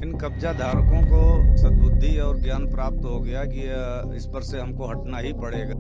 इन कब्जा धारकों को सद्बुद्धि और ज्ञान प्राप्त हो गया कि इस पर से हमको हटना ही पड़ेगा।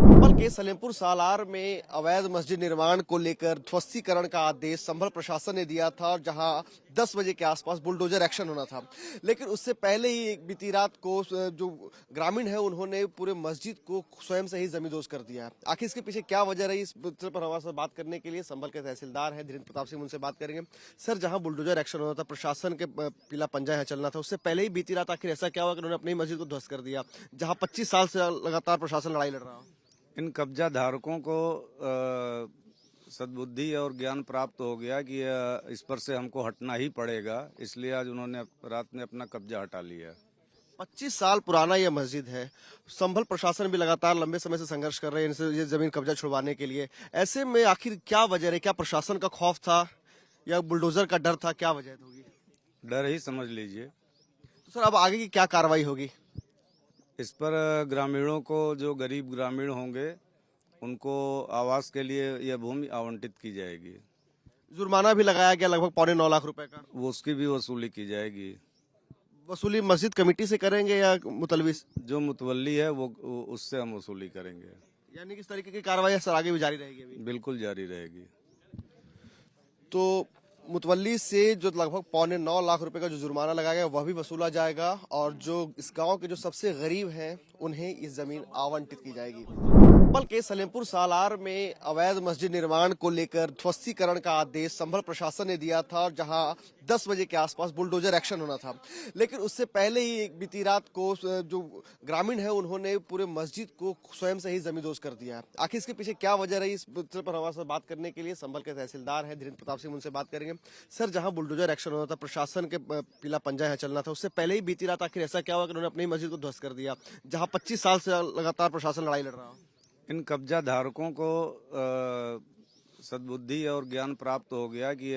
भोपाल के सलेमपुर सालार में अवैध मस्जिद निर्माण को लेकर ध्वस्तीकरण का आदेश संभल प्रशासन ने दिया था, जहां 10 बजे के आसपास बुलडोजर एक्शन होना था। लेकिन उससे पहले ही बीती रात को जो ग्रामीण है उन्होंने पूरे मस्जिद को स्वयं से ही जमींदोज कर दिया है। आखिर इसके पीछे क्या वजह रही, इस विषय पर हमारे साथ बात करने के लिए संभल के तहसीलदार हैं धीरेन्द्र प्रताप सिंह, उनसे बात करेंगे। सर, जहां बुलडोजर एक्शन होना था, प्रशासन के पीला पंजा यहाँ चलना था, उससे पहले ही बीती रात आखिर ऐसा क्या हुआ कि उन्होंने अपनी मस्जिद को ध्वस्त कर दिया, जहां 25 साल से लगातार प्रशासन लड़ाई लड़ रहा है? इन कब्जा धारकों को सद्बुद्धि और ज्ञान प्राप्त हो गया कि इस पर से हमको हटना ही पड़ेगा, इसलिए आज उन्होंने रात में अपना कब्जा हटा लिया। 25 साल पुराना यह मस्जिद है। संभल प्रशासन भी लगातार लंबे समय से संघर्ष कर रहे हैं इनसे ये जमीन कब्जा छुड़वाने के लिए। ऐसे में आखिर क्या वजह है? क्या प्रशासन का खौफ था या बुलडोजर का डर था? क्या वजह होगी? डर ही समझ लीजिए। तो सर, अब आगे की क्या कार्रवाई होगी? इस पर ग्रामीणों को, जो गरीब ग्रामीण होंगे, उनको आवास के लिए यह भूमि आवंटित की जाएगी। जुर्माना भी लगाया गया लगभग 9.25 लाख रुपए का। वो उसकी भी वसूली की जाएगी। वसूली मस्जिद कमेटी से करेंगे या मुतलवी से? जो मुतवल्ली है वो उससे हम वसूली करेंगे। यानी कि इस तरीके की कार्रवाई सर आगे भी जारी रहेगी अभी? बिल्कुल जारी रहेगी। तो मुतवल्ली से जो लगभग 9.25 लाख रुपए का जो जुर्माना लगाया गया वह भी वसूला जाएगा, और जो इस गांव के जो सबसे गरीब हैं उन्हें ये जमीन आवंटित की जाएगी। भोपाल के सलेमपुर सालार में अवैध मस्जिद निर्माण को लेकर ध्वस्तीकरण का आदेश संभल प्रशासन ने दिया था, जहां 10 बजे के आसपास बुलडोजर एक्शन होना था। लेकिन उससे पहले ही बीती रात को जो ग्रामीण है उन्होंने पूरे मस्जिद को स्वयं से ही जमींदोज कर दिया है। आखिर इसके पीछे क्या वजह रही, इस विषय पर हमारे साथ बात करने के लिए संभल के तहसीलदार हैं धीरेन्द्र प्रताप सिंह, उनसे बात करेंगे। सर, जहां बुलडोजर एक्शन होना था, प्रशासन के पीला पंजा यहाँ चलना था, उससे पहले ही बीती रात आखिर ऐसा क्या हुआ कि उन्होंने अपनी मस्जिद को ध्वस्त कर दिया, जहां 25 साल से लगातार प्रशासन लड़ाई लड़ रहा है? इन कब्जा धारकों को सद्बुद्धि और ज्ञान प्राप्त हो गया कि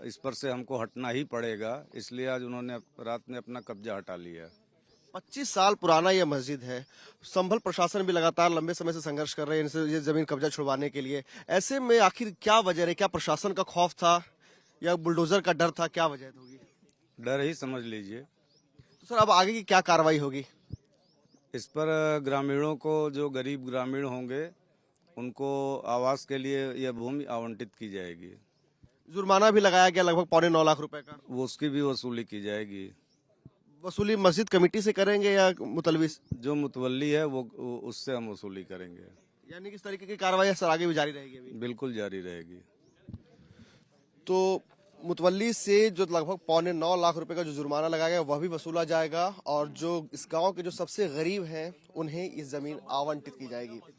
इस पर से हमको हटना ही पड़ेगा, इसलिए आज उन्होंने रात में अपना कब्जा हटा लिया। 25 साल पुराना यह मस्जिद है। संभल प्रशासन भी लगातार लंबे समय से संघर्ष कर रहे हैं इनसे ये जमीन कब्जा छुड़वाने के लिए। ऐसे में आखिर क्या वजह है? क्या प्रशासन का खौफ था या बुलडोजर का डर था? क्या वजह होगी? डर ही समझ लीजिए। तो सर, अब आगे की क्या कार्रवाई होगी? इस पर ग्रामीणों को, जो गरीब ग्रामीण होंगे, उनको आवास के लिए यह भूमि आवंटित की जाएगी। जुर्माना भी लगाया गया लगभग 9.25 लाख रुपए का। वो उसकी भी वसूली की जाएगी। वसूली मस्जिद कमेटी से करेंगे या मुतलवी से? जो मुतवल्ली है वो उससे हम वसूली करेंगे। यानी कि इस तरीके की कार्रवाई सर आगे भी जारी रहेगी अभी? बिल्कुल जारी रहेगी। तो मुतवल्ली से जो लगभग 9.25 लाख रुपए का जो जुर्माना लगाया गया वह भी वसूला जाएगा, और जो इस गांव के जो सबसे गरीब हैं उन्हें ये जमीन आवंटित की जाएगी।